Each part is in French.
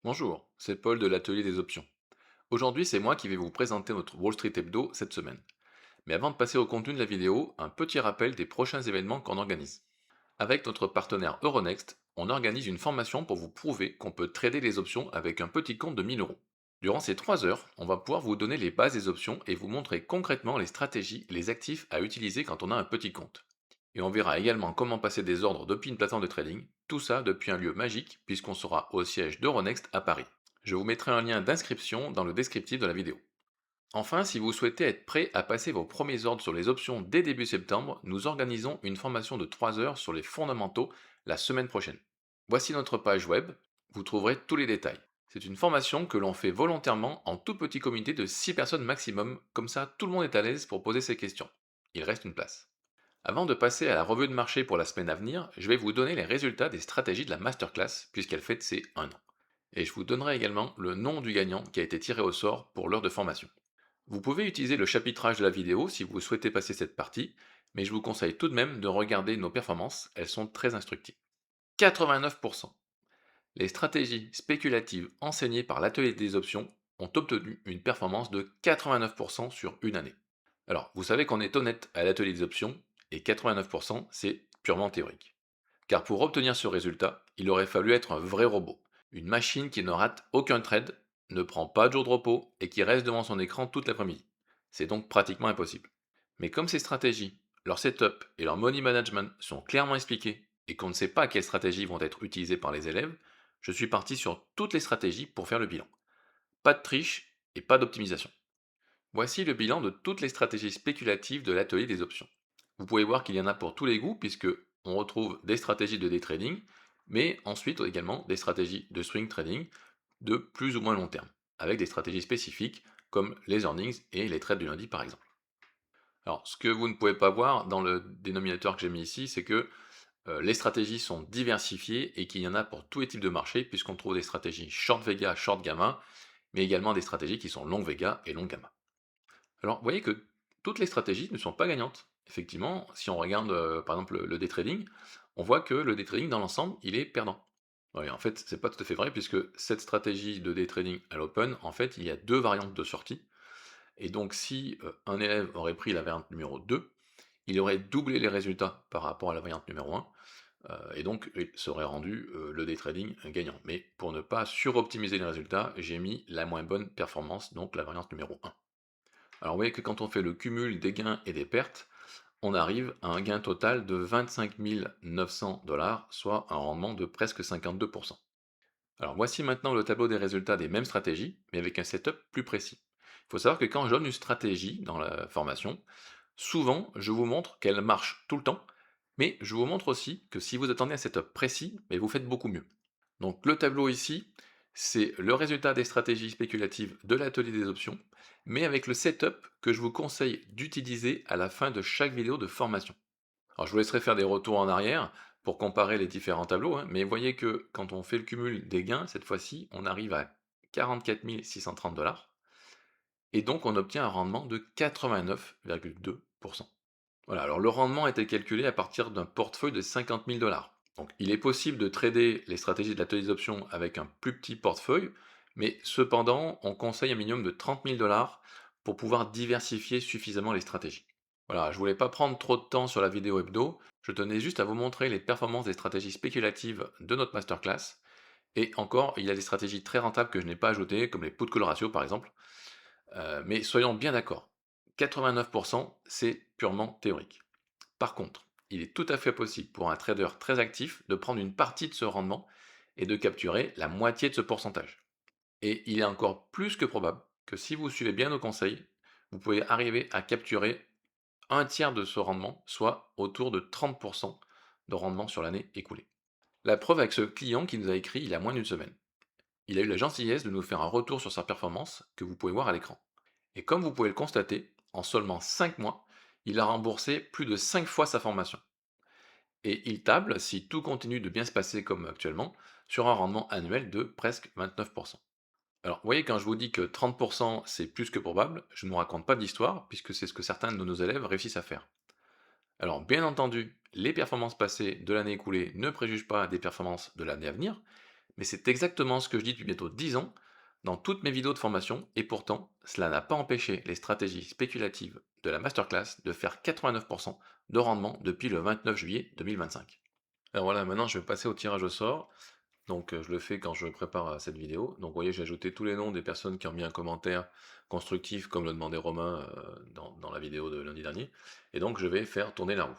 Bonjour, c'est Paul de l'atelier des options. Aujourd'hui, c'est moi qui vais vous présenter notre Wall Street Hebdo cette semaine. Mais avant de passer au contenu de la vidéo, un petit rappel des prochains événements qu'on organise. Avec notre partenaire Euronext, on organise une formation pour vous prouver qu'on peut trader les options avec un petit compte de 1000 euros. Durant ces 3 heures, on va pouvoir vous donner les bases des options et vous montrer concrètement les stratégies et les actifs à utiliser quand on a un petit compte. Et on verra également comment passer des ordres depuis une plateforme de trading, tout ça depuis un lieu magique puisqu'on sera au siège d'Euronext à Paris. Je vous mettrai un lien d'inscription dans le descriptif de la vidéo. Enfin, si vous souhaitez être prêt à passer vos premiers ordres sur les options dès début septembre, nous organisons une formation de 3 heures sur les fondamentaux la semaine prochaine. Voici notre page web, vous trouverez tous les détails. C'est une formation que l'on fait volontairement en tout petit comité de 6 personnes maximum, comme ça tout le monde est à l'aise pour poser ses questions. Il reste une place. Avant de passer à la revue de marché pour la semaine à venir, je vais vous donner les résultats des stratégies de la masterclass puisqu'elle fête ses 1 an. Et je vous donnerai également le nom du gagnant qui a été tiré au sort pour l'heure de formation. Vous pouvez utiliser le chapitrage de la vidéo si vous souhaitez passer cette partie, mais je vous conseille tout de même de regarder nos performances, elles sont très instructives. 89%. Les stratégies spéculatives enseignées par l'atelier des options ont obtenu une performance de 89% sur une année. Alors, vous savez qu'on est honnête à l'atelier des options, et 89% c'est purement théorique. Car pour obtenir ce résultat, il aurait fallu être un vrai robot, une machine qui ne rate aucun trade, ne prend pas de jour de repos et qui reste devant son écran toute l'après-midi. C'est donc pratiquement impossible. Mais comme ces stratégies, leur setup et leur money management sont clairement expliqués et qu'on ne sait pas quelles stratégies vont être utilisées par les élèves, je suis parti sur toutes les stratégies pour faire le bilan. Pas de triche et pas d'optimisation. Voici le bilan de toutes les stratégies spéculatives de l'atelier des options. Vous pouvez voir qu'il y en a pour tous les goûts puisque on retrouve des stratégies de day trading, mais ensuite également des stratégies de swing trading de plus ou moins long terme, avec des stratégies spécifiques comme les earnings et les trades du lundi par exemple. Alors, ce que vous ne pouvez pas voir dans le dénominateur que j'ai mis ici, c'est que les stratégies sont diversifiées et qu'il y en a pour tous les types de marchés, puisqu'on trouve des stratégies short Vega, short gamma, mais également des stratégies qui sont long Vega et long gamma. Alors, vous voyez que toutes les stratégies ne sont pas gagnantes. Effectivement, si on regarde par exemple le day trading, on voit que le day trading dans l'ensemble, il est perdant. Oui, en fait, c'est pas tout à fait vrai, puisque cette stratégie de day trading à l'open, en fait, il y a deux variantes de sortie. Et donc, si un élève aurait pris la variante numéro 2, il aurait doublé les résultats par rapport à la variante numéro 1, et donc il serait rendu le day trading gagnant. Mais pour ne pas suroptimiser les résultats, j'ai mis la moins bonne performance, donc la variante numéro 1. Alors vous voyez que quand on fait le cumul des gains et des pertes, on arrive à un gain total de 25 900 $, soit un rendement de presque 52%. Alors voici maintenant le tableau des résultats des mêmes stratégies, mais avec un setup plus précis. Il faut savoir que quand je donne une stratégie dans la formation, souvent je vous montre qu'elle marche tout le temps, mais je vous montre aussi que si vous attendez un setup précis, mais vous faites beaucoup mieux. Donc le tableau ici, c'est le résultat des stratégies spéculatives de l'atelier des options, mais avec le setup que je vous conseille d'utiliser à la fin de chaque vidéo de formation. Alors je vous laisserai faire des retours en arrière pour comparer les différents tableaux, hein, mais voyez que quand on fait le cumul des gains, cette fois-ci, on arrive à 44 630 $, et donc on obtient un rendement de 89,2%. Voilà, alors le rendement a été calculé à partir d'un portefeuille de 50 000 $. Donc il est possible de trader les stratégies de l'atelier des options avec un plus petit portefeuille, mais cependant, on conseille un minimum de 30 000 $ pour pouvoir diversifier suffisamment les stratégies. Voilà, je voulais pas prendre trop de temps sur la vidéo hebdo, je tenais juste à vous montrer les performances des stratégies spéculatives de notre masterclass. Et encore, il y a des stratégies très rentables que je n'ai pas ajoutées, comme les put call ratio par exemple. Mais soyons bien d'accord, 89% c'est purement théorique. Par contre, il est tout à fait possible pour un trader très actif de prendre une partie de ce rendement et de capturer la moitié de ce pourcentage. Et il est encore plus que probable que si vous suivez bien nos conseils, vous pouvez arriver à capturer un tiers de ce rendement, soit autour de 30% de rendement sur l'année écoulée. La preuve avec ce client qui nous a écrit il y a moins d'une semaine. Il a eu la gentillesse de nous faire un retour sur sa performance que vous pouvez voir à l'écran. Et comme vous pouvez le constater, en seulement 5 mois, il a remboursé plus de 5 fois sa formation. Et il table, si tout continue de bien se passer comme actuellement, sur un rendement annuel de presque 29%. Alors, vous voyez, quand je vous dis que 30% c'est plus que probable, je ne vous raconte pas d'histoire, puisque c'est ce que certains de nos élèves réussissent à faire. Alors, bien entendu, les performances passées de l'année écoulée ne préjugent pas des performances de l'année à venir, Mais c'est exactement ce que je dis depuis bientôt 10 ans dans toutes mes vidéos de formation, et pourtant, cela n'a pas empêché les stratégies spéculatives de la masterclass de faire 89% de rendement depuis le 29 juillet 2025. Alors voilà, maintenant je vais passer au tirage au sort. Donc je le fais quand je prépare cette vidéo. Donc vous voyez, j'ai ajouté tous les noms des personnes qui ont mis un commentaire constructif, comme le demandait Romain dans la vidéo de lundi dernier. Et donc je vais faire tourner la roue.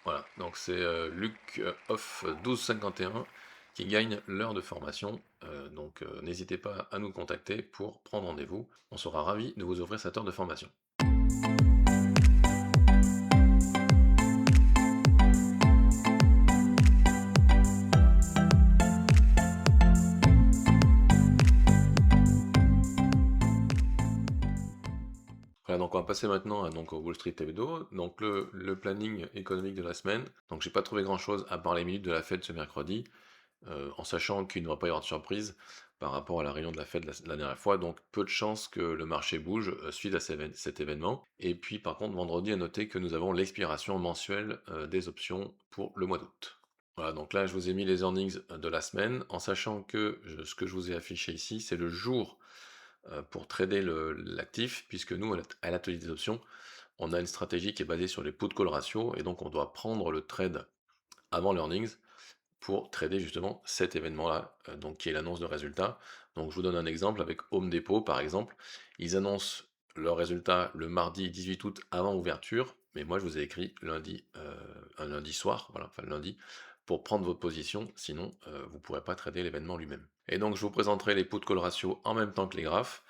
Voilà, donc c'est Luc Off 1251 qui gagne l'heure de formation. Donc n'hésitez pas à nous contacter pour prendre rendez-vous. On sera ravis de vous offrir cette heure de formation. Voilà, donc on va passer maintenant donc, au Wall Street Hebdo. Donc le planning économique de la semaine. Donc j'ai pas trouvé grand-chose à part les minutes de la Fed ce mercredi, en sachant qu'il ne va pas y avoir de surprise par rapport à la réunion de la Fed la dernière fois. Donc peu de chances que le marché bouge suite à cet événement. Et puis par contre, vendredi, à noter que nous avons l'expiration mensuelle des options pour le mois d'août. Voilà, donc là je vous ai mis les earnings de la semaine, en sachant que ce que je vous ai affiché ici, c'est le jour pour trader l'actif, puisque nous, à l'atelier des options, on a une stratégie qui est basée sur les put call ratio, et donc on doit prendre le trade avant l'earnings pour trader justement cet événement-là, donc qui est l'annonce de résultats. Donc je vous donne un exemple avec Home Depot par exemple. Ils annoncent leurs résultats le mardi 18 août avant ouverture, mais moi je vous ai écrit lundi, un lundi soir, voilà, enfin lundi, pour prendre votre position, sinon vous ne pourrez pas trader l'événement lui-même. Et donc je vous présenterai les put call ratio en même temps que les graphes,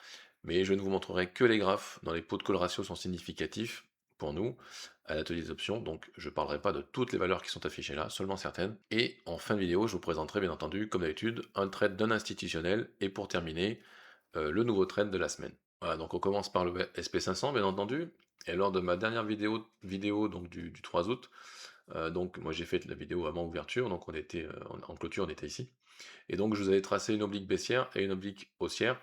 mais je ne vous montrerai que les graphes dans les put call ratio sont significatifs pour nous à l'atelier des options, donc je ne parlerai pas de toutes les valeurs qui sont affichées là, seulement certaines. Et en fin de vidéo, je vous présenterai bien entendu, comme d'habitude, un trade d'un institutionnel, et pour terminer, le nouveau trade de la semaine. Voilà, donc on commence par le SP500, bien entendu, et lors de ma dernière vidéo donc du 3 août, donc moi j'ai fait la vidéo avant ouverture, donc on était en clôture, on était ici, et donc je vous avais tracé une oblique baissière et une oblique haussière,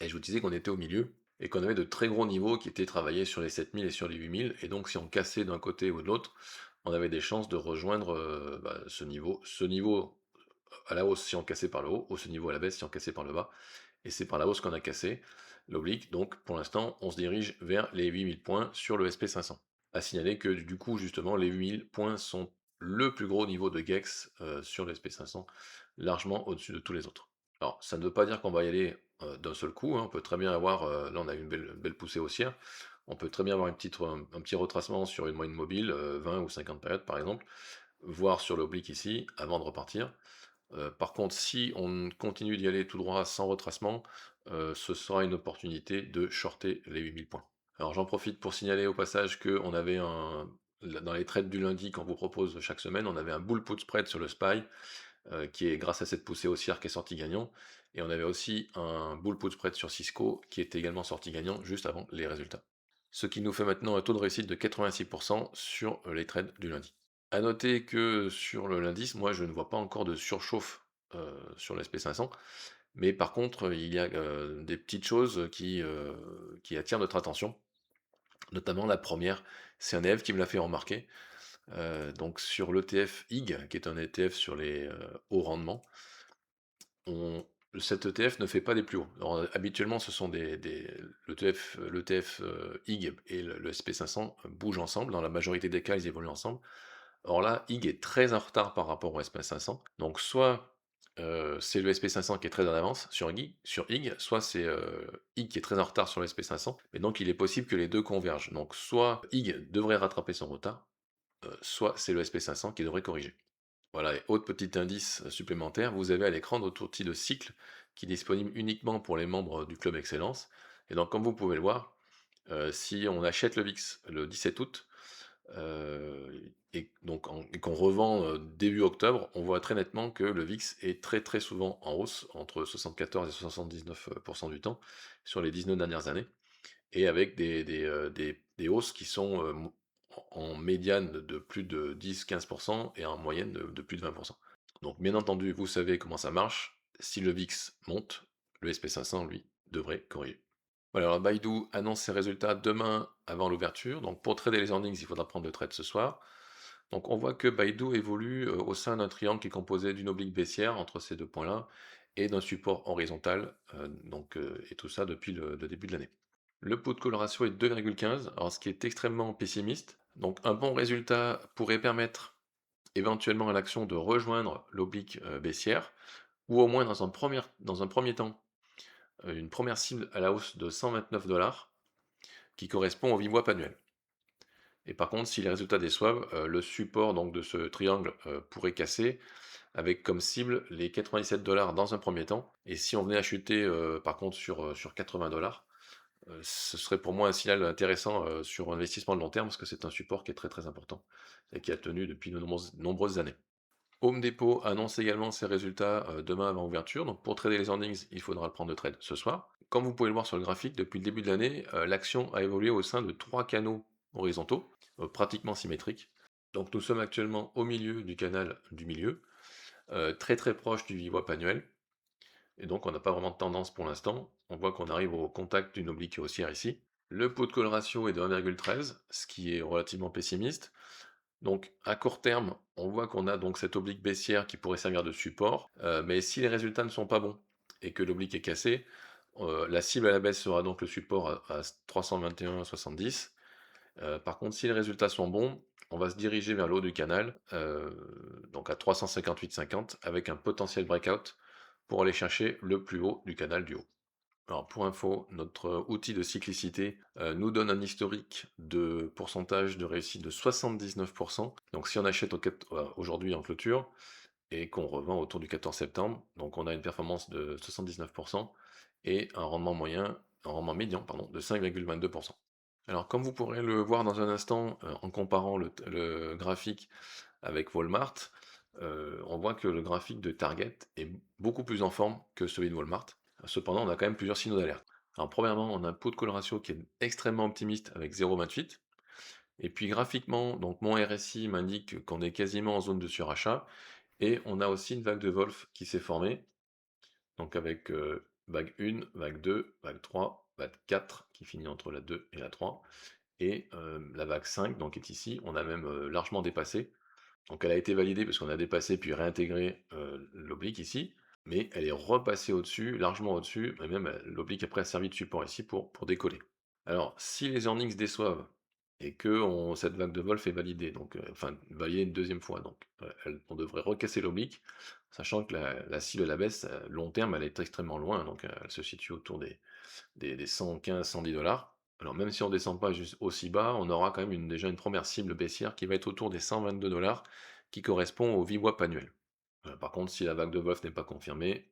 et je vous disais qu'on était au milieu, et qu'on avait de très gros niveaux qui étaient travaillés sur les 7000 et sur les 8000, et donc si on cassait d'un côté ou de l'autre, on avait des chances de rejoindre ce niveau à la hausse si on cassait par le haut, ou ce niveau à la baisse si on cassait par le bas, et c'est par la hausse qu'on a cassé l'oblique, donc pour l'instant on se dirige vers les 8000 points sur le SP500. À signaler que du coup justement les 8000 points sont le plus gros niveau de GEX sur le SP500, largement au-dessus de tous les autres. Alors ça ne veut pas dire qu'on va y aller d'un seul coup, hein. On peut très bien avoir, là on a une belle poussée haussière, on peut très bien avoir un petit retracement sur une moyenne mobile, 20 ou 50 périodes par exemple, voire sur l'oblique ici, avant de repartir. Par contre, si on continue d'y aller tout droit sans retracement, ce sera une opportunité de shorter les 8000 points. Alors j'en profite pour signaler au passage qu'on avait dans les trades du lundi qu'on vous propose chaque semaine, on avait un bull put spread sur le SPY, qui est grâce à cette poussée haussière qui est sorti gagnant, et on avait aussi un bull put spread sur Cisco qui était également sorti gagnant juste avant les résultats. Ce qui nous fait maintenant un taux de réussite de 86% sur les trades du lundi. À noter que sur le l'indice, moi je ne vois pas encore de surchauffe sur le SP500, mais par contre il y a des petites choses qui attirent notre attention, notamment la première, c'est un élève qui me l'a fait remarquer, donc sur l'ETF IG, qui est un ETF sur les hauts rendements, on cet ETF ne fait pas des plus hauts. Alors, habituellement, ce sont l'ETF IG et le SP500 bougent ensemble. Dans la majorité des cas, ils évoluent ensemble. Or là, IG est très en retard par rapport au SP500. Donc, soit c'est le SP500 qui est très en avance sur IG, soit c'est IG qui est très en retard sur le SP500. Et donc, il est possible que les deux convergent. Donc, soit IG devrait rattraper son retard, soit c'est le SP500 qui devrait corriger. Voilà, et autre petit indice supplémentaire, vous avez à l'écran notre outil de cycle qui est disponible uniquement pour les membres du Club Excellence. Et donc, comme vous pouvez le voir, si on achète le VIX le 17 août, et qu'on revend début octobre, on voit très nettement que le VIX est très très souvent en hausse, entre 74 et 79% du temps, sur les 19 dernières années, et avec des hausses qui sont en médiane de plus de 10-15% et en moyenne de plus de 20%. Donc bien entendu, vous savez comment ça marche. Si le VIX monte, le SP500, lui, devrait corriger. Voilà, alors Baidu annonce ses résultats demain avant l'ouverture. Donc pour trader les earnings, il faudra prendre le trade ce soir. Donc on voit que Baidu évolue au sein d'un triangle qui est composé d'une oblique baissière entre ces deux points-là et d'un support horizontal, et tout ça depuis le début de l'année. Le pot de coloration est 2,15, alors ce qui est extrêmement pessimiste. Donc un bon résultat pourrait permettre éventuellement à l'action de rejoindre l'oblique baissière, ou au moins dans un premier temps, une première cible à la hausse de 129 $, qui correspond au VWAP annuel. Et par contre, si les résultats déçoivent, le support donc de ce triangle pourrait casser, avec comme cible les 97 $ dans un premier temps. Et si on venait à chuter par contre sur 80 $, ce serait pour moi un signal intéressant sur un investissement de long terme, parce que c'est un support qui est très très important et qui a tenu depuis de nombreuses années. Home Depot annonce également ses résultats demain avant ouverture. Donc pour trader les earnings, il faudra le prendre de trade ce soir. Comme vous pouvez le voir sur le graphique, depuis le début de l'année, l'action a évolué au sein de 3 canaux horizontaux, pratiquement symétriques. Donc nous sommes actuellement au milieu du canal du milieu, très très proche du VWAP annuel. Et donc on n'a pas vraiment de tendance pour l'instant. On voit qu'on arrive au contact d'une oblique haussière ici. Le pot de call ratio est de 1,13, ce qui est relativement pessimiste. Donc à court terme, on voit qu'on a donc cette oblique baissière qui pourrait servir de support, mais si les résultats ne sont pas bons et que l'oblique est cassée, la cible à la baisse sera donc le support à 321,70. Par contre, si les résultats sont bons, on va se diriger vers le haut du canal, donc à 358,50, avec un potentiel breakout pour aller chercher le plus haut du canal du haut. Alors pour info, notre outil de cyclicité nous donne un historique de pourcentage de réussite de 79%. Donc si on achète aujourd'hui en clôture et qu'on revend autour du 14 septembre, donc on a une performance de 79% et un rendement médian pardon, de 5,22%. Alors comme vous pourrez le voir dans un instant en comparant le graphique avec Walmart, on voit que le graphique de Target est beaucoup plus en forme que celui de Walmart. Cependant, on a quand même plusieurs signaux d'alerte. Alors, premièrement, on a un pot de call ratio qui est extrêmement optimiste avec 0,28. Et puis, graphiquement, donc mon RSI m'indique qu'on est quasiment en zone de surachat. Et on a aussi une vague de Wolf qui s'est formée. Donc, avec vague 1, vague 2, vague 3, vague 4 qui finit entre la 2 et la 3. Et la vague 5, donc, est ici. On a même largement dépassé. Donc, elle a été validée parce qu'on a dépassé puis réintégré l'oblique ici, mais elle est repassée au-dessus, largement au-dessus, et même l'oblique après a servi de support ici pour décoller. Alors, si les earnings déçoivent et que cette vague de Wolf est validée, donc enfin validée une deuxième fois, donc on devrait recasser l'oblique, sachant que la cible à la baisse, long terme, elle est extrêmement loin, donc elle se situe autour des 115, 110 $. Alors même si on ne descend pas juste aussi bas, on aura quand même déjà une première cible baissière qui va être autour des 122 $, qui correspond au VWAP annuel. Par contre, si la vague de Wolf n'est pas confirmée,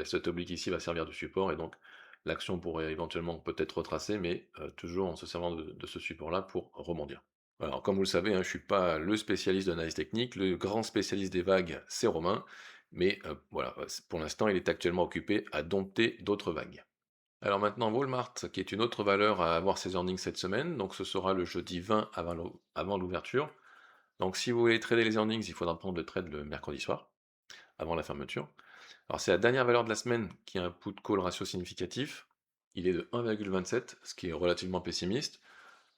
cette oblique ici va servir de support et donc l'action pourrait éventuellement peut-être retracer, mais toujours en se servant de ce support-là pour rebondir. Alors, comme vous le savez, hein, je ne suis pas le spécialiste de l'analyse technique, le grand spécialiste des vagues, c'est Romain, mais voilà, pour l'instant, il est actuellement occupé à dompter d'autres vagues. Alors maintenant, Walmart, qui est une autre valeur à avoir ses earnings cette semaine, donc ce sera le jeudi 20 avant l'ouverture. Donc si vous voulez trader les earnings, il faudra prendre le trade le mercredi soir, avant la fermeture. Alors c'est la dernière valeur de la semaine qui a un put call ratio significatif. Il est de 1,27, ce qui est relativement pessimiste.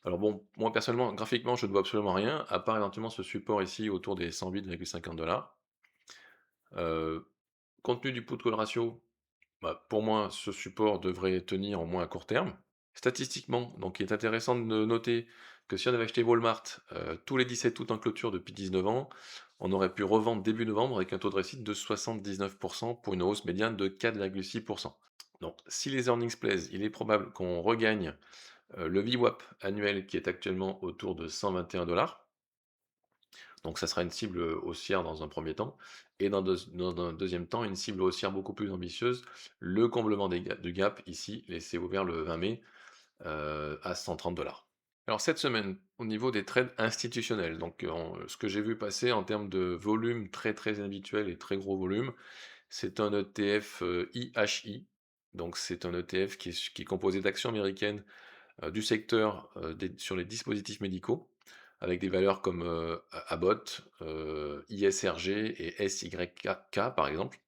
Alors bon, moi personnellement, graphiquement, je ne vois absolument rien, à part éventuellement ce support ici autour des 108,50 $. Compte tenu du put call ratio, bah, pour moi, ce support devrait tenir au moins à court terme. Statistiquement, donc il est intéressant de noter que si on avait acheté Walmart tous les 17 août en clôture depuis 19 ans, on aurait pu revendre début novembre avec un taux de réussite de 79% pour une hausse médiane de 4,6%. Donc si les earnings plaisent, il est probable qu'on regagne le VWAP annuel qui est actuellement autour de 121 $. Donc ça sera une cible haussière dans un premier temps, et dans un deuxième temps, une cible haussière beaucoup plus ambitieuse, le comblement du gap, ici, laissé ouvert le 20 mai, à 130 $. Alors cette semaine, au niveau des trades institutionnels, donc ce que j'ai vu passer en termes de volume très très habituel et très gros volume, c'est un ETF IHI, donc c'est un ETF qui est composé d'actions américaines du secteur sur les dispositifs médicaux, avec des valeurs comme Abbott, ISRG et SYK par exemple.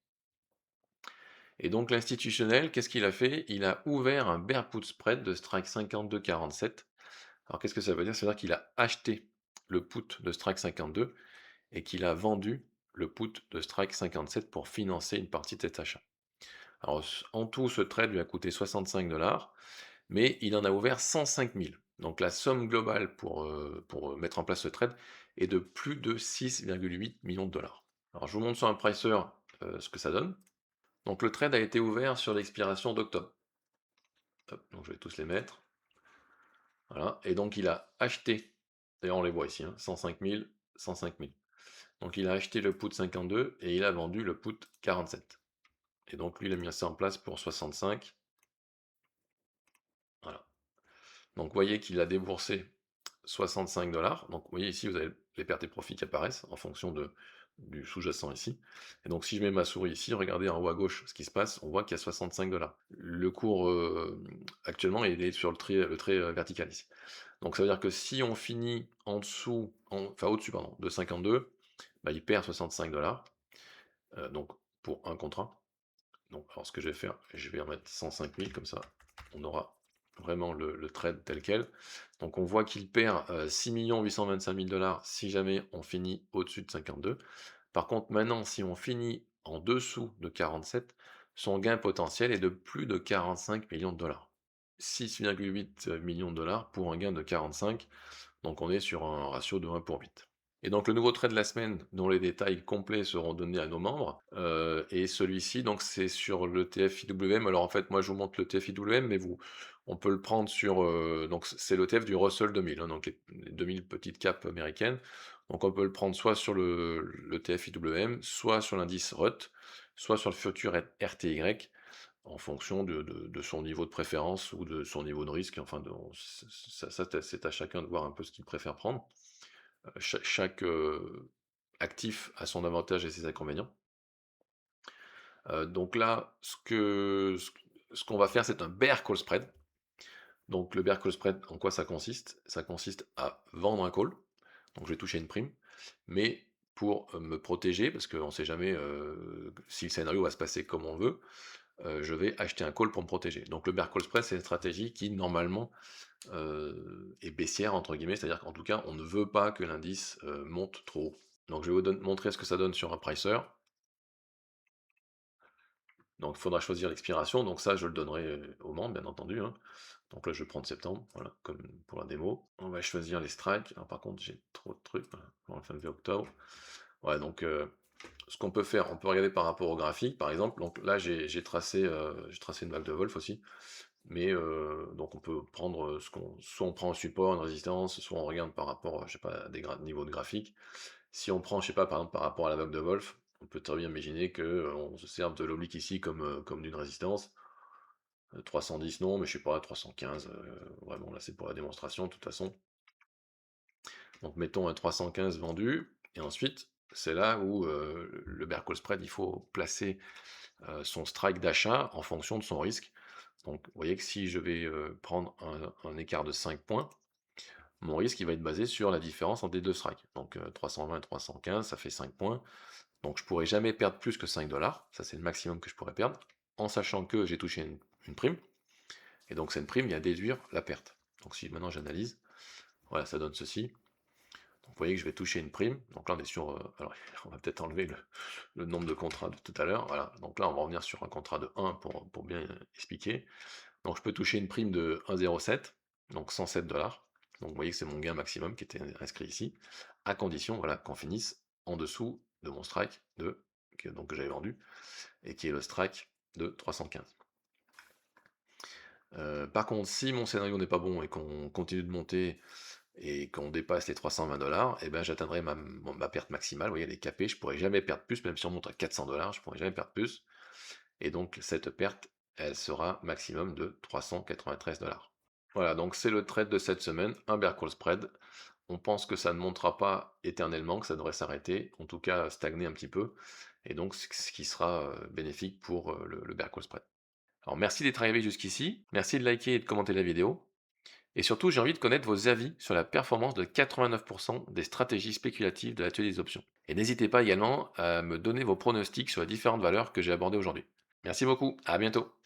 Et donc l'institutionnel, qu'est-ce qu'il a fait? Il a ouvert un bear put spread de strike 52,47. Alors qu'est-ce que ça veut dire? Ça veut dire qu'il a acheté le put de strike 52 et qu'il a vendu le put de strike 57 pour financer une partie de cet achat. Alors en tout, ce trade lui a coûté 65 $, mais il en a ouvert 105 000. Donc la somme globale pour mettre en place ce trade est de plus de 6,8 millions de dollars. Alors je vous montre sur un pricer ce que ça donne. Donc le trade a été ouvert sur l'expiration d'octobre. Donc je vais tous les mettre. Voilà. Et donc il a acheté, d'ailleurs on les voit ici, 105 000, 105 000. Donc il a acheté le put 52 et il a vendu le put 47. Et donc lui il a mis ça en place pour 65. Voilà. Donc vous voyez qu'il a déboursé 65 $. Donc vous voyez ici, vous avez les pertes et profits qui apparaissent en fonction du sous-jacent ici. Et donc si je mets ma souris ici, regardez en haut à gauche ce qui se passe, on voit qu'il y a 65 $. Le cours actuellement il est sur le trait vertical ici. Donc ça veut dire que si on finit en dessous, enfin au-dessus pardon, de 52, bah, il perd 65 $. Donc pour un contrat. Donc alors ce que je vais faire, je vais remettre 105 000 comme ça, on aura vraiment le trade tel quel. Donc on voit qu'il perd 6 825 000 $ si jamais on finit au-dessus de 52. Par contre maintenant si on finit en dessous de 47, son gain potentiel est de plus de 45 millions de dollars. 6,8 millions de dollars pour un gain de 45, donc on est sur un ratio de 1 pour 8. Et donc le nouveau trade de la semaine, dont les détails complets seront donnés à nos membres, et celui-ci, donc c'est sur le TF-IWM. Alors en fait, moi je vous montre le TF-IWM, mais on peut le prendre sur, donc c'est l'ETF du Russell 2000, donc les 2000 petites capes américaines. Donc on peut le prendre soit sur le TF-IWM, soit sur l'indice RUT, soit sur le futur RTY, en fonction de son niveau de préférence ou de son niveau de risque. Enfin, c'est à chacun de voir un peu ce qu'il préfère prendre. Chaque actif a son avantage et ses inconvénients. Donc là, ce qu'on va faire, c'est un bear call spread. Donc le bear call spread, en quoi ça consiste? Ça consiste à vendre un call, donc je vais toucher une prime, mais pour me protéger, parce qu'on ne sait jamais si le scénario va se passer comme on veut, je vais acheter un call pour me protéger. Donc le bear call spread, c'est une stratégie qui normalement est baissière, entre guillemets, c'est-à-dire qu'en tout cas, on ne veut pas que l'indice monte trop haut. Donc je vais vous montrer ce que ça donne sur un pricer. Donc il faudra choisir l'expiration, donc ça je le donnerai aux membres, bien entendu. Donc là je vais prendre septembre, voilà, comme pour la démo. On va choisir les strikes. Alors par contre j'ai trop de trucs, voilà. On va faire octobre. Ouais, donc ce qu'on peut faire, on peut regarder par rapport au graphique, par exemple. Donc là j'ai tracé une vague de Wolf aussi. Mais donc on peut prendre soit on prend un support, une résistance, soit on regarde par rapport, je sais pas, à des niveaux de graphique. Si on prend, je sais pas, par exemple par rapport à la vague de Wolf, on peut très bien imaginer que on se serve de l'oblique ici comme d'une résistance. 310 non, mais je sais pas, 315, vraiment là c'est pour la démonstration de toute façon. Donc mettons un 315 vendu, et ensuite c'est là où le bear call spread, il faut placer son strike d'achat en fonction de son risque. Donc vous voyez que si je vais prendre un écart de 5 points, mon risque il va être basé sur la différence entre les deux strikes. Donc 320 et 315, ça fait 5 points. Donc je pourrais jamais perdre plus que 5 $, ça c'est le maximum que je pourrais perdre, en sachant que j'ai touché une prime, et donc cette prime vient déduire la perte. Donc si maintenant j'analyse, voilà, ça donne ceci. Donc vous voyez que je vais toucher une prime, donc là on est sur, alors on va peut-être enlever le nombre de contrats de tout à l'heure, voilà, donc là on va revenir sur un contrat de 1 pour bien expliquer. Donc je peux toucher une prime de 1,07, donc 107 $. Donc vous voyez que c'est mon gain maximum qui était inscrit ici, à condition voilà, qu'on finisse en dessous de mon strike que j'avais vendu, et qui est le strike de 315. Par contre, si mon scénario n'est pas bon et qu'on continue de monter et qu'on dépasse les 320 $, et ben j'atteindrai ma perte maximale. Vous voyez, elle est capée, je pourrais jamais perdre plus, même si on monte à 400 $, je pourrais jamais perdre plus. Et donc cette perte, elle sera maximum de 393 $. Voilà, donc c'est le trade de cette semaine, un bear call spread. On pense que ça ne montera pas éternellement, que ça devrait s'arrêter, en tout cas stagner un petit peu, et donc ce qui sera bénéfique pour le bear call spread. Alors merci d'être arrivé jusqu'ici, merci de liker et de commenter la vidéo, et surtout j'ai envie de connaître vos avis sur la performance de 89% des stratégies spéculatives de l'atelier des options. Et n'hésitez pas également à me donner vos pronostics sur les différentes valeurs que j'ai abordées aujourd'hui. Merci beaucoup, à bientôt.